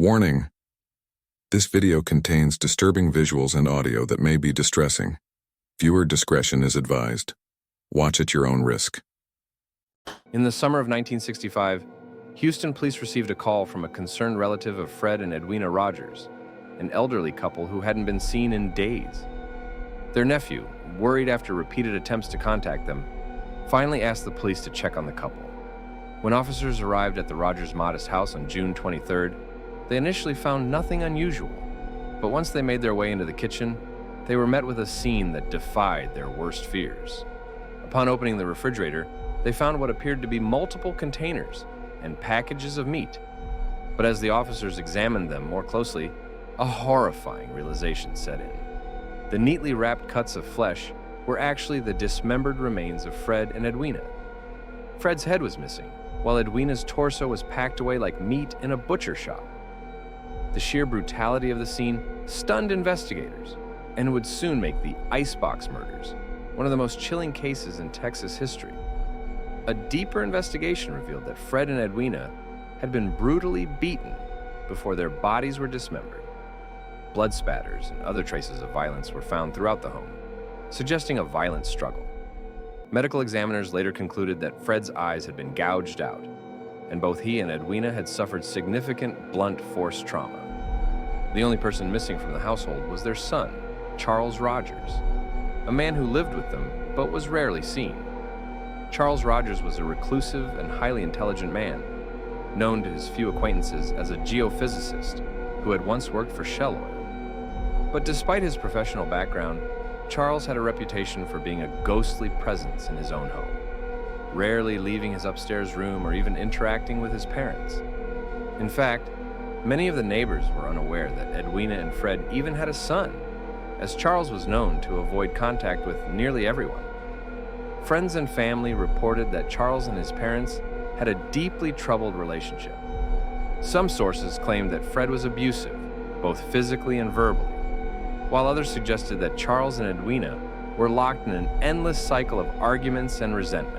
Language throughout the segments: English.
Warning: this video contains disturbing visuals and audio that may be distressing. Viewer discretion is advised. Watch at your own risk. In the summer of 1965, Houston police received a call from a concerned relative of Fred and Edwina Rogers, an elderly couple who hadn't been seen in days. Their nephew, worried after repeated attempts to contact them, finally asked the police to check on the couple. When officers arrived at the Rogers' modest house on June 23rd, they initially found nothing unusual, but once they made their way into the kitchen, they were met with a scene that defied their worst fears. Upon opening the refrigerator, they found what appeared to be multiple containers and packages of meat. But as the officers examined them more closely, a horrifying realization set in. The neatly wrapped cuts of flesh were actually the dismembered remains of Fred and Edwina. Fred's head was missing, while Edwina's torso was packed away like meat in a butcher shop. The sheer brutality of the scene stunned investigators and would soon make the icebox murders one of the most chilling cases in Texas history. A deeper investigation revealed that Fred and Edwina had been brutally beaten before their bodies were dismembered. Blood spatters and other traces of violence were found throughout the home, suggesting a violent struggle. Medical examiners later concluded that Fred's eyes had been gouged out, and both he and Edwina had suffered significant blunt force trauma. The only person missing from the household was their son, Charles Rogers, a man who lived with them but was rarely seen. Charles Rogers was a reclusive and highly intelligent man, known to his few acquaintances as a geophysicist who had once worked for Shell Oil. But despite his professional background, Charles had a reputation for being a ghostly presence in his own home, rarely leaving his upstairs room or even interacting with his parents. In fact, many of the neighbors were unaware that Edwina and Fred even had a son, as Charles was known to avoid contact with nearly everyone. Friends and family reported that Charles and his parents had a deeply troubled relationship. Some sources claimed that Fred was abusive, both physically and verbally, while others suggested that Charles and Edwina were locked in an endless cycle of arguments and resentment.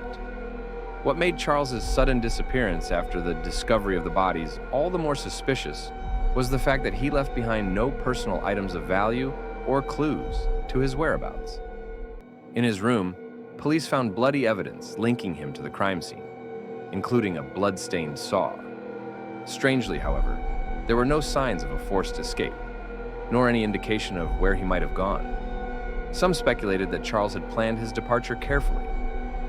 What made Charles's sudden disappearance after the discovery of the bodies all the more suspicious was the fact that he left behind no personal items of value or clues to his whereabouts. In his room, police found bloody evidence linking him to the crime scene, including a blood-stained saw. Strangely, however, there were no signs of a forced escape, nor any indication of where he might have gone. Some speculated that Charles had planned his departure carefully,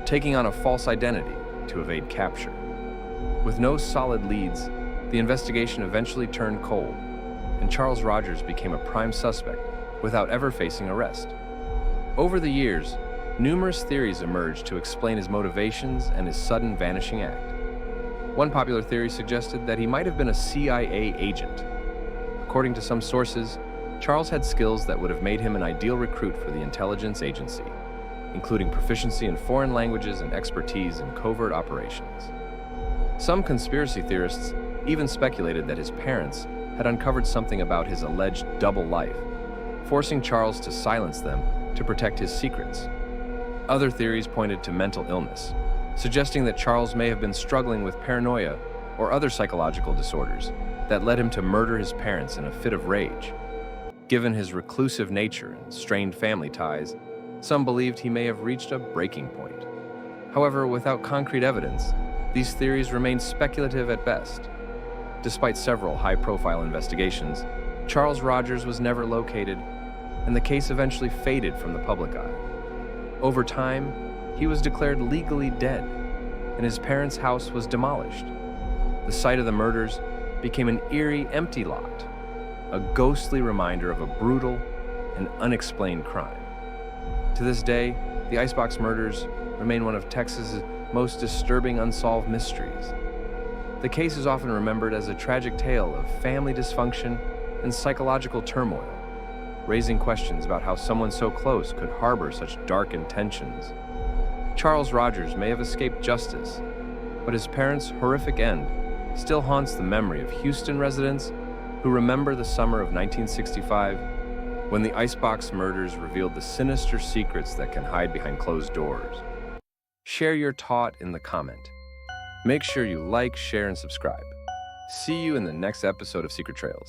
taking on a false identity to evade capture. With no solid leads, the investigation eventually turned cold, and Charles Rogers became a prime suspect without ever facing arrest. Over the years, numerous theories emerged to explain his motivations and his sudden vanishing act. One popular theory suggested that he might have been a CIA agent. According to some sources, Charles had skills that would have made him an ideal recruit for the intelligence agency, including proficiency in foreign languages and expertise in covert operations. Some conspiracy theorists even speculated that his parents had uncovered something about his alleged double life, forcing Charles to silence them to protect his secrets. Other theories pointed to mental illness, suggesting that Charles may have been struggling with paranoia or other psychological disorders that led him to murder his parents in a fit of rage. Given his reclusive nature and strained family ties, some believed he may have reached a breaking point. However, without concrete evidence, these theories remained speculative at best. Despite several high-profile investigations, Charles Rogers was never located, and the case eventually faded from the public eye. Over time, he was declared legally dead, and his parents' house was demolished. The site of the murders became an eerie, empty lot, a ghostly reminder of a brutal and unexplained crime. To this day, the Icebox murders remain one of Texas's most disturbing unsolved mysteries. The case is often remembered as a tragic tale of family dysfunction and psychological turmoil, raising questions about how someone so close could harbor such dark intentions. Charles Rogers may have escaped justice, but his parents' horrific end still haunts the memory of Houston residents who remember the summer of 1965 when the Icebox murders revealed the sinister secrets that can hide behind closed doors. Share your thought in the comment. Make sure you like, share, and subscribe. See you in the next episode of Secret Trails.